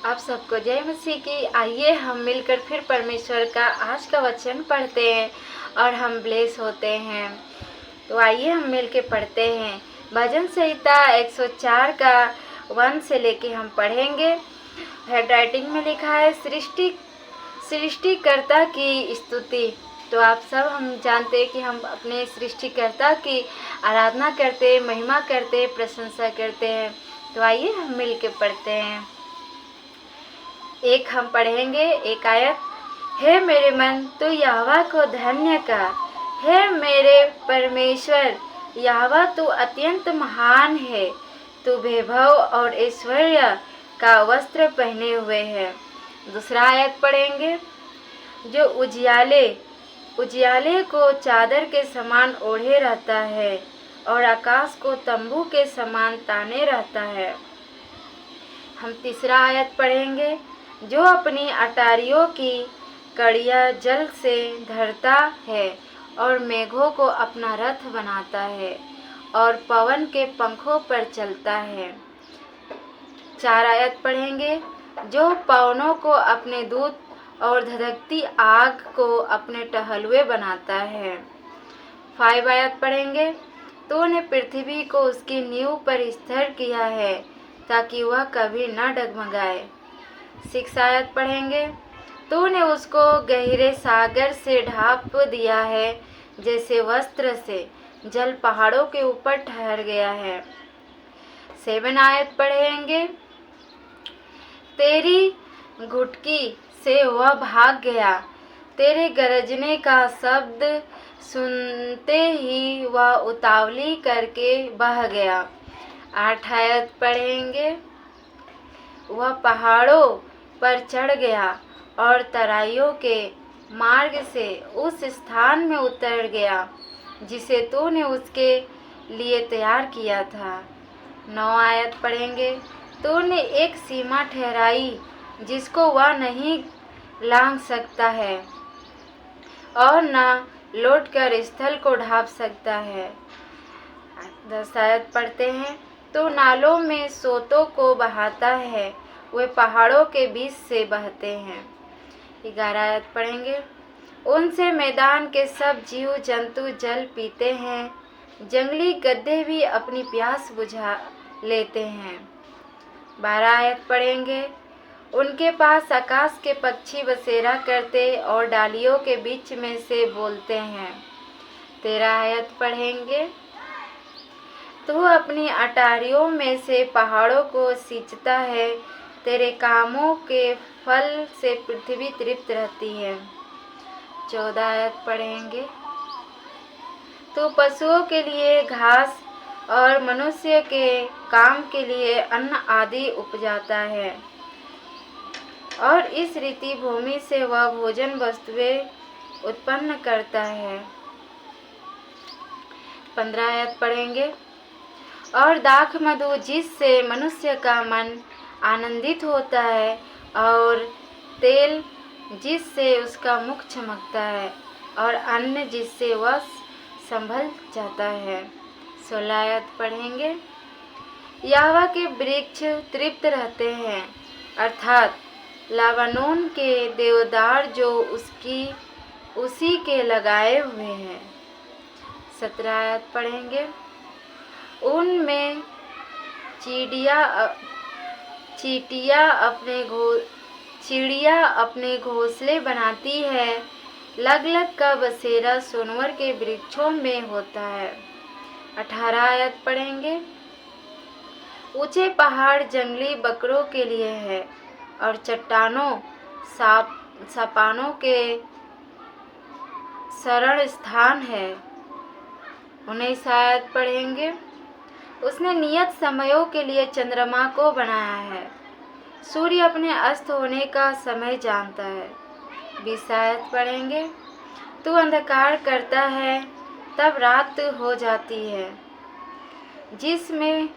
आप सबको जय मसीह की। आइए हम मिलकर फिर परमेश्वर का आज का वचन पढ़ते हैं और हम ब्लेस होते हैं। तो आइए हम मिलकर पढ़ते हैं। भजन संहिता 104 का 1 से लेके हम पढ़ेंगे। हेड राइटिंग में लिखा है सृष्टिकर्ता की स्तुति। तो आप सब हम जानते हैं कि हम अपने सृष्टिकर्ता की आराधना करते, महिमा करते, प्रशंसा करते हैं। तो आइए हम मिलकर पढ़ते हैं। एक हम पढ़ेंगे एक आयत। हे मेरे मन, तू यहोवा को धन्य कर। हे मेरे परमेश्वर यहोवा, तू अत्यंत महान है। तू वैभव और ऐश्वर्य का वस्त्र पहने हुए है। दूसरा आयत पढ़ेंगे। जो उजियाले को चादर के समान ओढ़े रहता है और आकाश को तंबू के समान ताने रहता है। हम तीसरा आयत पढ़ेंगे। जो अपनी अटारियों की कड़ियाँ जल से धरता है और मेघों को अपना रथ बनाता है और पवन के पंखों पर चलता है। 4 आयत पढ़ेंगे। जो पवनों को अपने दूत और धधकती आग को अपने टहलुए बनाता है। 5 आयत पढ़ेंगे। तूने पृथ्वी को उसकी नींव पर स्थिर किया है ताकि वह कभी न डगमगाए। 6 आयत पढ़ेंगे। तूने उसको गहरे सागर से ढाँप दिया है, जैसे वस्त्र से जल पहाड़ों के ऊपर ठहर गया है। 7 आयत पढ़ेंगे। तेरी घुटकी से वह भाग गया, तेरे गरजने का शब्द सुनते ही वह उतावली करके बह गया। 8 आयत पढ़ेंगे। वह पहाड़ों पर चढ़ गया और तराइयों के मार्ग से उस स्थान में उतर गया जिसे तूने उसके लिए तैयार किया था। 9 आयत पढ़ेंगे। तूने एक सीमा ठहराई जिसको वह नहीं लांघ सकता है और न लौटकर स्थल को ढाँप सकता है। 10 आयत पढ़ते हैं। तो नालों में सोतों को बहाता है, वे पहाड़ों के बीच से बहते हैं। 11 आयत पढ़ेंगे। उनसे मैदान के सब जीव जंतु जल पीते हैं, जंगली गद्दे भी अपनी प्यास बुझा लेते हैं। 12 आयत पढ़ेंगे। उनके पास आकाश के पक्षी बसेरा करते और डालियों के बीच में से बोलते हैं। 13 आयत पढ़ेंगे। तू अपनी अटारियों में से पहाड़ों को सींचता है, तेरे कामों के फल से पृथ्वी तृप्त रहती है। 14 आयत पढ़ेंगे। तू पशुओं के लिए घास और मनुष्य के काम के लिए अन्न आदि उपजाता है और इस रीति भूमि से वह भोजन वस्तुएं उत्पन्न करता है। 15 आयत पढ़ेंगे। और दाख मधु जिससे मनुष्य का मन आनंदित होता है और तेल जिससे उसका मुख चमकता है और अन्न जिससे वह संभल जाता है। 16 आयत पढ़ेंगे। यहोवा के वृक्ष तृप्त रहते हैं, अर्थात लबानोन के देवदार जो उसी के लगाए हुए हैं। 17 आयत पढ़ेंगे। उनमें चिड़िया अपने घोंसले बनाती है, लग का बसेरा सोनवर के वृक्षों में होता है। 18 आयत पढ़ेंगे। ऊंचे पहाड़ जंगली बकरों के लिए है और चट्टानों सापानों के शरण स्थान है। 19 आयत पढ़ेंगे। उसने नियत समयों के लिए चंद्रमा को बनाया है, सूर्य अपने अस्त होने का समय जानता है। 20 आयत पढ़ेंगे। तू अंधकार करता है तब रात हो जाती है, जिसमें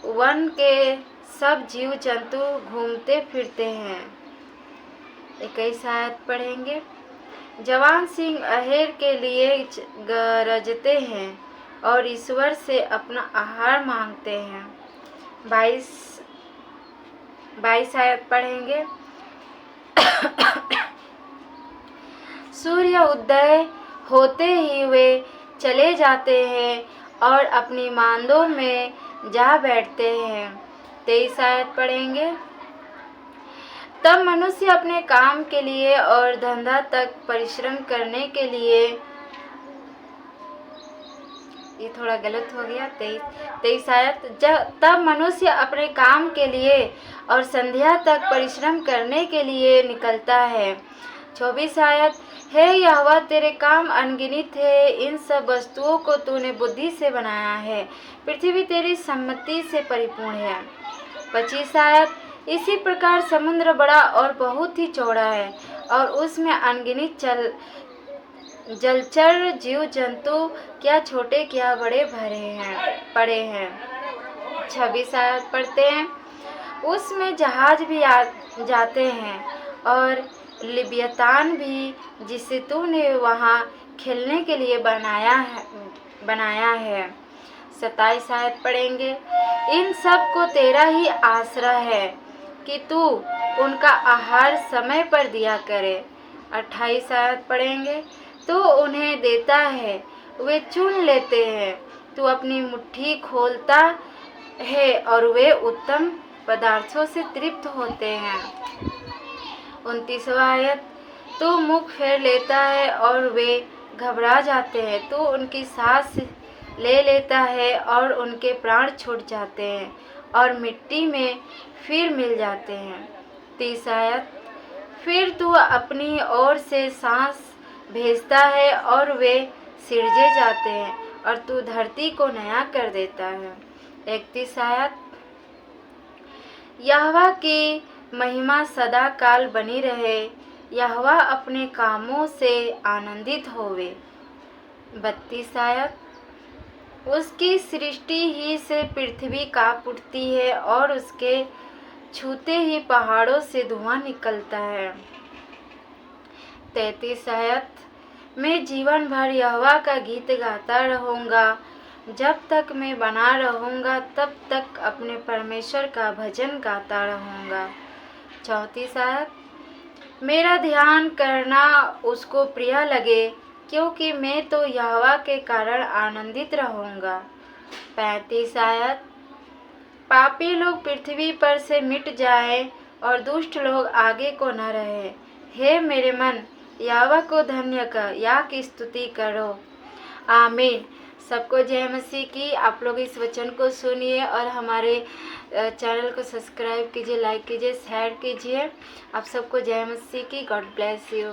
वन के सब जीव जंतु घूमते फिरते हैं। 21 आयत पढ़ेंगे। जवान सिंह अहेर के लिए गरजते हैं और ईश्वर से अपना आहार मांगते हैं। 22 22 आयत पढ़ेंगे। सूर्य उदय होते ही वे चले जाते हैं और अपनी मांदों में जा बैठते हैं। 23 आयत पढ़ेंगे। तब मनुष्य अपने काम के लिए और धंधा तक परिश्रम करने के लिए, ये थोड़ा गलत हो गया, 23 आयत। तब मनुष्य अपने काम के लिए और संध्या तक परिश्रम करने के लिए निकलता है। 24 आयत। हे यहोवा, तेरे काम अनगिनत है, इन सब वस्तुओं को तूने बुद्धि से बनाया है, पृथ्वी तेरी सम्मति से परिपूर्ण है। 25 आयत। इसी प्रकार समुद्र बड़ा और बहुत ही चौड़ा है और उसमें अनगिनत जलचर जीव जंतु, क्या छोटे क्या बड़े पड़े हैं। 26 आयत पढ़ते हैं। उसमें जहाज भी जाते हैं और लिव्यतान भी, जिसे तूने वहाँ खेलने के लिए बनाया है। 27 आयत पढ़ेंगे। इन सब को तेरा ही आसरा है कि तू उनका आहार समय पर दिया करे। 28 आयत पढ़ेंगे। तू उन्हें देता है, वे चुन लेते हैं, तू अपनी मुट्ठी खोलता है और वे उत्तम पदार्थों से तृप्त होते हैं। 29 आयत। तू मुख फेर लेता है और वे घबरा जाते हैं, तू उनकी सांस ले लेता है और उनके प्राण छूट जाते हैं और मिट्टी में फिर मिल जाते हैं। 30 आयत। फिर तू अपनी ओर से सांस भेजता है और वे सिरजे जाते हैं और तू धरती को नया कर देता है। 31 आयत। यहोवा की महिमा सदा काल बनी रहे, यहोवा अपने कामों से आनंदित होवे। 32 आयत। उसकी सृष्टि ही से पृथ्वी काँप उठती है और उसके छूते ही पहाड़ों से धुआं निकलता है। 33 आयत। मैं जीवन भर यहोवा का गीत गाता रहूँगा, जब तक मैं बना रहूँगा तब तक अपने परमेश्वर का भजन गाता रहूँगा। 34 आयत। मेरा ध्यान करना उसको प्रिय लगे, क्योंकि मैं तो यहोवा के कारण आनंदित रहूँगा। 35 आयत। पापी लोग पृथ्वी पर से मिट जाएं और दुष्ट लोग आगे को न रहे। हे मेरे मन, यहोवा को धन्य कर, या की स्तुति करो। आमीन। सबको जय मसीह की। आप लोग इस वचन को सुनिए और हमारे चैनल को सब्सक्राइब कीजिए, लाइक कीजिए, शेयर कीजिए। आप सबको जय मसीह की। God bless you.